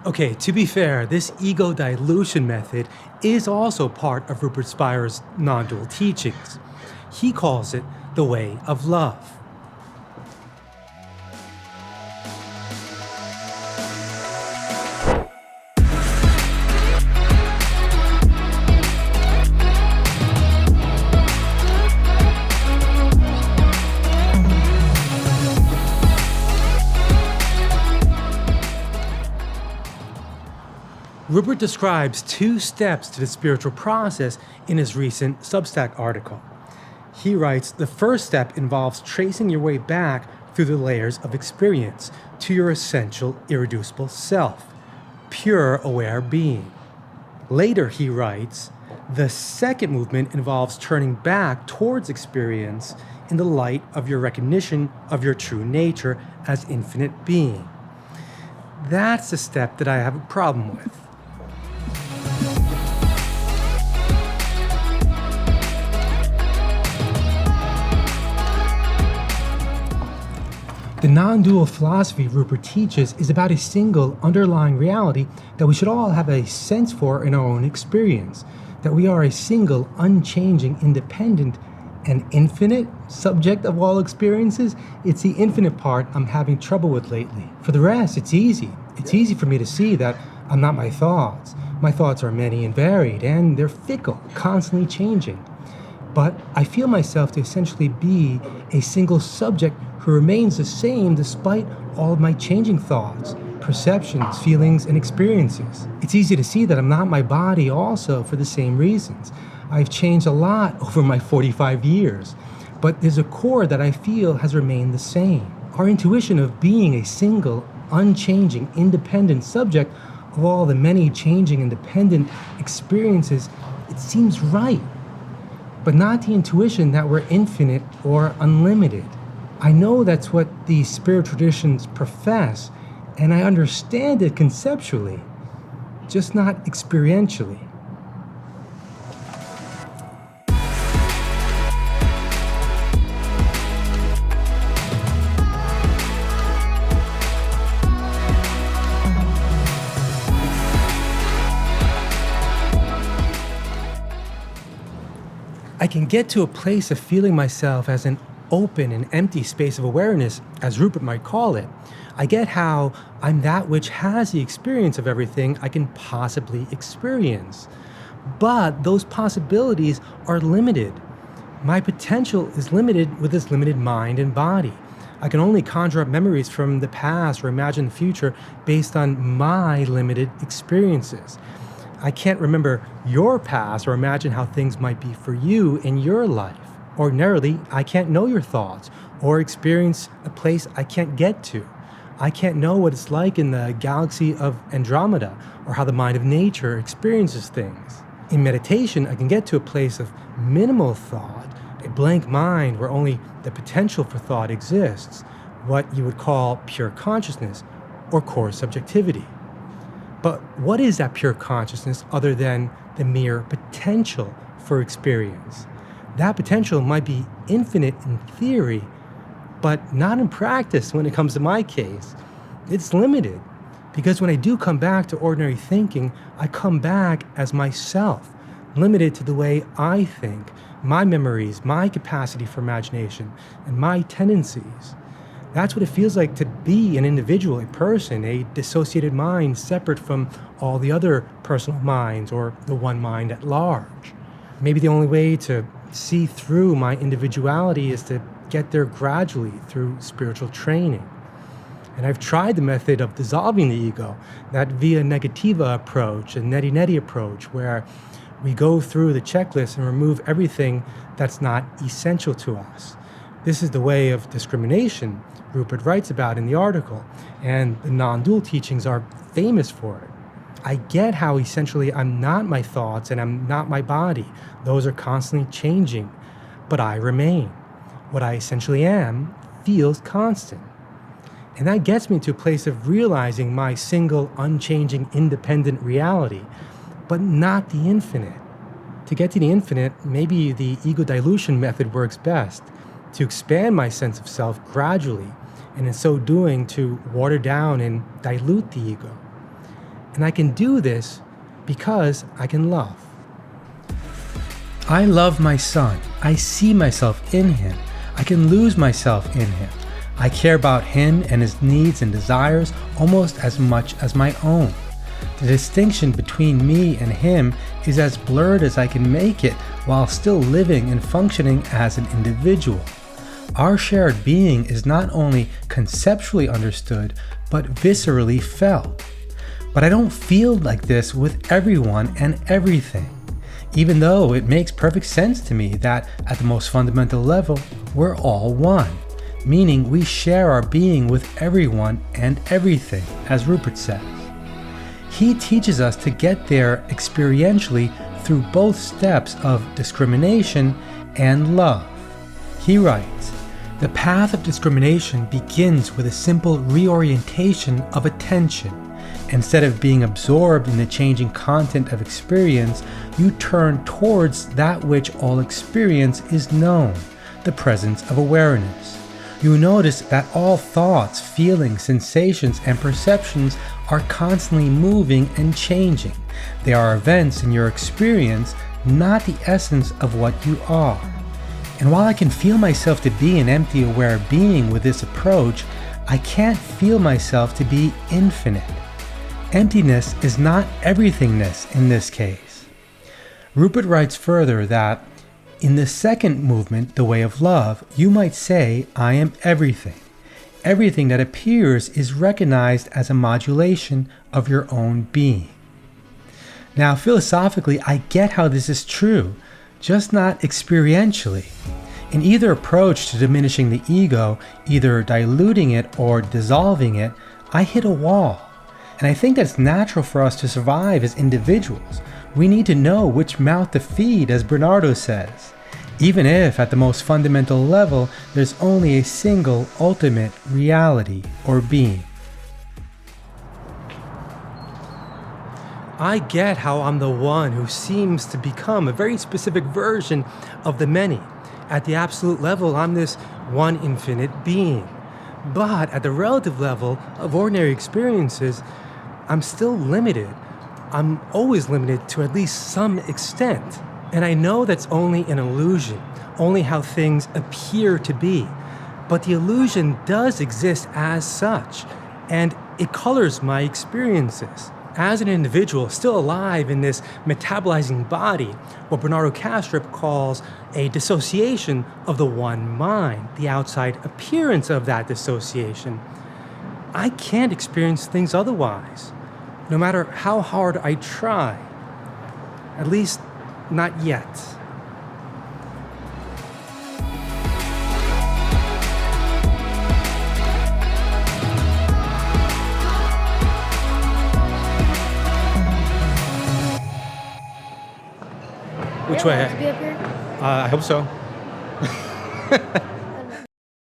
Okay, to be fair, this ego dilution method is also part of Rupert Spira's non-dual teachings. He calls it the way of love. Rupert describes 2 steps to the spiritual process in his recent Substack article. He writes, the first step involves tracing your way back through the layers of experience to your essential, irreducible self, pure aware being. Later, he writes, the second movement involves turning back towards experience in the light of your recognition of your true nature as infinite being. That's the step that I have a problem with. The non-dual philosophy Rupert teaches is about a single underlying reality that we should all have a sense for in our own experience, that we are a single, unchanging, independent, and infinite subject of all experiences. It's the infinite part I'm having trouble with lately. For the rest, it's easy. It's easy for me to see that I'm not my thoughts. My thoughts are many and varied, and they're fickle, constantly changing. But I feel myself to essentially be a single subject who remains the same despite all of my changing thoughts, perceptions, feelings, and experiences. It's easy to see that I'm not my body also for the same reasons. I've changed a lot over my 45 years, but there's a core that I feel has remained the same. Our intuition of being a single, unchanging, independent subject of all the many changing, independent experiences, it seems right, but not the intuition that we're infinite or unlimited. I know that's what these spiritual traditions profess, and I understand it conceptually, just not experientially. I can get to a place of feeling myself as an open and empty space of awareness, as Rupert might call it. I get how I'm that which has the experience of everything I can possibly experience. But those possibilities are limited. My potential is limited with this limited mind and body. I can only conjure up memories from the past or imagine the future based on my limited experiences. I can't remember your past or imagine how things might be for you in your life. Ordinarily, I can't know your thoughts or experience a place I can't get to. I can't know what it's like in the galaxy of Andromeda or how the mind of nature experiences things. In meditation, I can get to a place of minimal thought, a blank mind where only the potential for thought exists, what you would call pure consciousness or core subjectivity. But what is that pure consciousness other than the mere potential for experience? That potential might be infinite in theory, but not in practice when it comes to my case. It's limited, because when I do come back to ordinary thinking, I come back as myself, limited to the way I think, my memories, my capacity for imagination, and my tendencies. That's what it feels like to be an individual, a person, a dissociated mind separate from all the other personal minds or the one mind at large. Maybe the only way to see through my individuality is to get there gradually through spiritual training. And I've tried the method of dissolving the ego, that via negativa approach, a neti-neti approach, where we go through the checklist and remove everything that's not essential to us. This is the way of discrimination Rupert writes about in the article, and the non-dual teachings are famous for it. I get how essentially I'm not my thoughts and I'm not my body. Those are constantly changing, but I remain. What I essentially am feels constant. And that gets me to a place of realizing my single, unchanging, independent reality, but not the infinite. To get to the infinite, maybe the ego dilution method works best, to expand my sense of self gradually, and in so doing to water down and dilute the ego. And I can do this because I can love. I love my son. I see myself in him. I can lose myself in him. I care about him and his needs and desires almost as much as my own. The distinction between me and him is as blurred as I can make it while still living and functioning as an individual. Our shared being is not only conceptually understood, but viscerally felt. But I don't feel like this with everyone and everything, even though it makes perfect sense to me that at the most fundamental level, we're all one, meaning we share our being with everyone and everything, as Rupert says. He teaches us to get there experientially through both steps of discrimination and love. He writes, "The path of discrimination begins with a simple reorientation of attention. Instead of being absorbed in the changing content of experience, you turn towards that which all experience is known, the presence of awareness. You notice that all thoughts, feelings, sensations, and perceptions are constantly moving and changing. They are events in your experience, not the essence of what you are. And while I can feel myself to be an empty, aware being with this approach, I can't feel myself to be infinite. Emptiness is not everythingness in this case." Rupert writes further that, "In the second movement, the Way of Love, you might say, I am everything. Everything that appears is recognized as a modulation of your own being." Now, philosophically, I get how this is true, just not experientially. In either approach to diminishing the ego, either diluting it or dissolving it, I hit a wall. And I think that's natural for us to survive as individuals. We need to know which mouth to feed, as Bernardo says, even if at the most fundamental level there's only a single ultimate reality or being. I get how I'm the one who seems to become a very specific version of the many. At the absolute level, I'm this one infinite being. But at the relative level of ordinary experiences, I'm still limited. I'm always limited to at least some extent. And I know that's only an illusion, only how things appear to be. But the illusion does exist as such, and it colors my experiences. As an individual still alive in this metabolizing body, what Bernardo Kastrup calls a dissociation of the one mind, the outside appearance of that dissociation, I can't experience things otherwise, no matter how hard I try. At least, not yet. Which way? To be up here? I hope so.